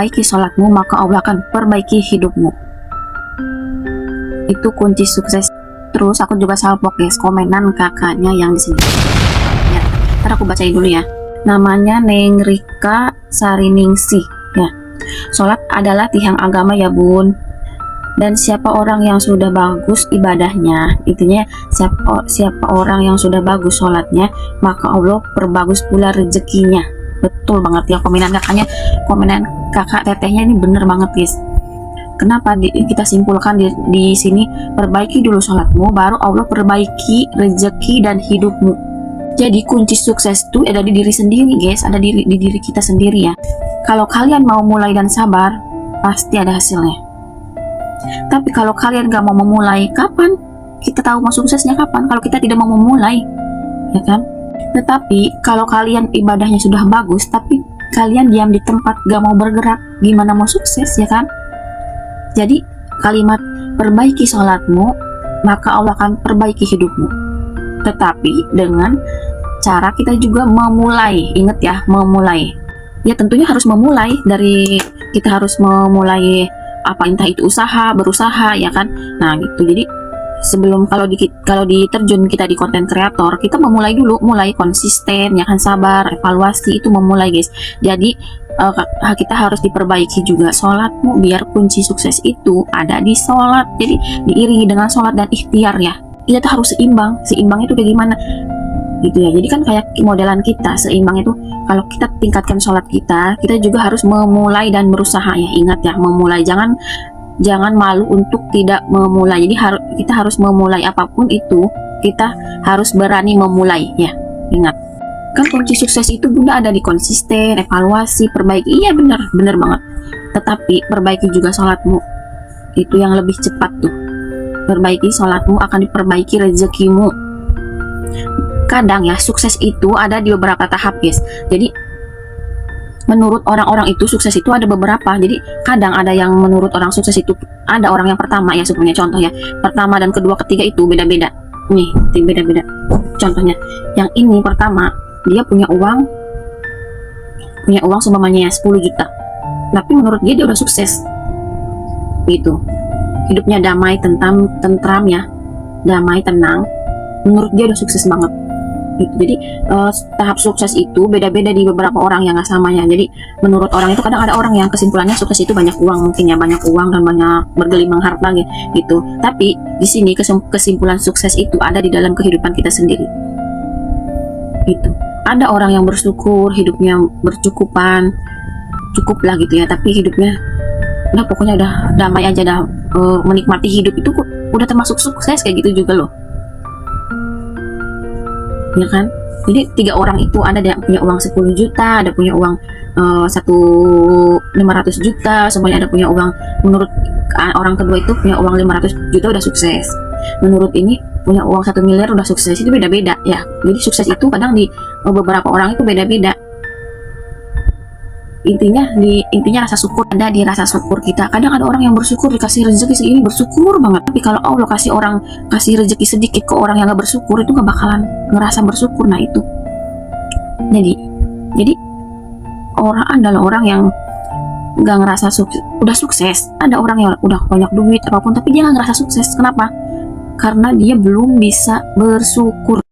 perbaiki sholatmu, maka Allah akan perbaiki hidupmu. Itu kunci sukses. Terus aku juga salpok guys komenan kakaknya yang di sini. Ya, ntar aku bacain dulu ya. Namanya Neng Rika Sariningsih ya. Sholat adalah tiang agama ya bun. Dan siapa orang yang sudah bagus ibadahnya, intinya siapa orang yang sudah bagus sholatnya, maka Allah perbagus pula rezekinya. Betul banget ya komenan kakaknya, komenan kakak tetehnya ini bener banget guys. Kenapa kita simpulkan di sini, perbaiki dulu sholatmu, baru Allah perbaiki rezeki dan hidupmu. Jadi kunci sukses itu ada di diri sendiri guys, ada di diri kita sendiri ya. Kalau kalian mau mulai dan sabar, pasti ada hasilnya. Tapi kalau kalian gak mau memulai, kapan kita tahu mau suksesnya kapan? Kalau kita tidak mau memulai, ya kan? Tetapi kalau kalian ibadahnya sudah bagus, tapi kalian diam di tempat gak mau bergerak, gimana mau sukses, ya kan? Jadi kalimat perbaiki sholatmu, maka Allah akan perbaiki hidupmu. Tetapi dengan cara kita juga memulai. Ingat ya, memulai. Ya tentunya harus memulai dari kita harus memulai apa, entah itu berusaha ya kan. Nah gitu. Jadi sebelum kalau diterjun kita di konten kreator, kita memulai dulu, mulai konsisten ya kan, sabar, evaluasi, itu memulai guys. Jadi kita harus diperbaiki juga sholatmu, biar kunci sukses itu ada di sholat. Jadi diiringi dengan sholat dan ikhtiar ya. Kita tuh harus seimbang. Seimbang itu kayak gimana gitu ya. Jadi kan kayak modelan kita seimbang itu, kalau kita tingkatkan sholat kita juga harus memulai dan berusaha ya. Ingat ya, memulai, jangan malu untuk tidak memulai. Jadi kita harus memulai apapun itu, kita harus berani memulai ya. Ingat kan kunci sukses itu bunda ada di konsisten, evaluasi, perbaiki. Iya bener banget. Tetapi perbaiki juga sholatmu, itu yang lebih cepat tuh. Perbaiki sholatmu akan diperbaiki rezekimu. Kadang ya sukses itu ada di beberapa tahap guys. Jadi menurut orang-orang itu sukses itu ada beberapa. Jadi kadang ada yang menurut orang sukses itu, ada orang yang pertama ya sebenarnya, contoh ya, pertama dan kedua ketiga itu beda-beda nih, beda-beda. Contohnya yang ini pertama, dia punya uang seumpamanya 10 juta, tapi menurut dia udah sukses gitu, hidupnya damai, tentram ya, damai, tenang, menurut dia udah sukses banget gitu. Jadi tahap sukses itu beda-beda di beberapa orang yang gak samanya. Jadi menurut orang itu kadang ada orang yang kesimpulannya sukses itu banyak uang, mungkin ya, banyak uang dan banyak bergelimang harta gitu. Tapi di sini kesimpulan sukses itu ada di dalam kehidupan kita sendiri gitu. Ada orang yang bersyukur, hidupnya bercukupan, cukup lah gitu ya, tapi hidupnya udah pokoknya udah damai aja, dah menikmati hidup itu udah termasuk sukses kayak gitu juga loh, ya kan. Jadi 3 orang itu ada yang punya uang 10 juta, ada punya uang 500 juta, semuanya ada punya uang. Menurut orang kedua itu punya uang 500 juta udah sukses, menurut ini punya uang 1 miliar udah sukses. Itu beda-beda ya. Jadi sukses itu kadang di beberapa orang itu beda-beda. Intinya rasa syukur ada di rasa syukur kita. Kadang ada orang yang bersyukur dikasih rezeki segini, bersyukur banget. Tapi kalau Allah kasih rezeki sedikit ke orang yang gak bersyukur, itu gak bakalan ngerasa bersyukur. Nah itu. Jadi orang adalah orang yang gak ngerasa udah sukses. Ada orang yang udah banyak duit apapun, tapi dia gak ngerasa sukses. Kenapa? Karena dia belum bisa bersyukur.